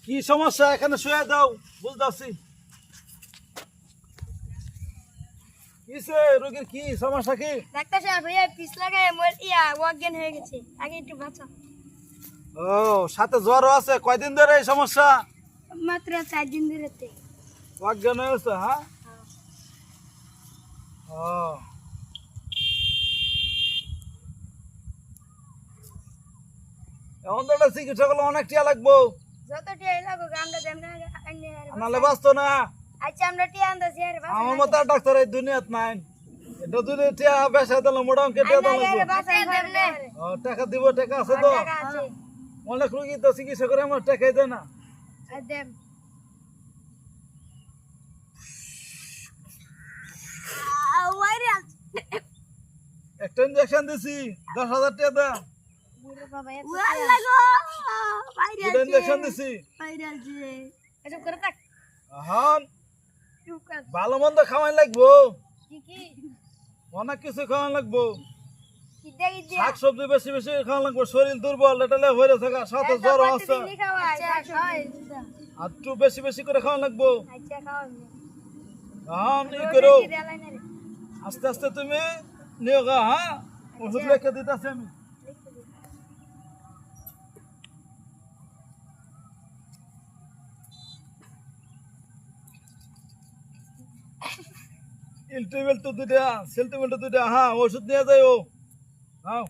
কি সমস্যা এখানে শুয়ে দাও বুঝতেছি কিসে রোগীর কি সমস্যা কি ডাক্তার সাহেব ভাইয়া পিছ লাগায় মোর অজ্ঞান হয়ে গেছে আগে একটু বাঁচা ও সাথে জ্বরও আছে কয়দিন ধরে এই সমস্যা মাত্র 4 দিন ধরে অজ্ঞান হয়েছে হ্যাঁ ও এখন তো চিকিৎসা করলে অনেক টিয়া লাগবো যত টিয়া লাগো আমরা দেন না নাহলে বাঁচতো না আচ্ছা আমরা টিয়া আনতাছি আরে আমার মতো আর ডাক্তার এই দুনিয়াত নাই এটা যদি টিয়া বেসা দিল মোটা অঙ্কে টিয়া দিল টাকা দিব টাকা আছে তো অনেক রোগী তো চিকিৎসা করে আমার টাকাই দেয় না একটা ইঞ্জেকশন দিছি 10,000 টাকা দাম ইঞ্জেকশন দিছি এখন ভালো মন্দ খাওয়াই লাগবো অনেক কিছু খাওয়ান লাগবো শাক সবজি বেশি বেশি খাওয়ান লাগবো শরীর দুর্বল এটা হয়ে থাকা সাথে জ্বর আছে আর একটু বেশি বেশি করে খাওয়ান লাগবো এখন ই করো আস্তে আস্তে তুমি নিও গা হ্যাঁ ওষুধ লেখে দিতেছি আমি ইলটিমেল তো দুটা সেলটিমেল তো দুটা হ্যাঁ ওষুধ নিয়ে যাই ও হ্যাঁ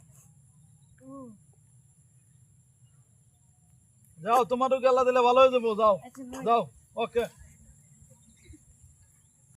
যাও তোমারও গেলা দিলে ভালো হয়ে যাবো যাও যাও ওকে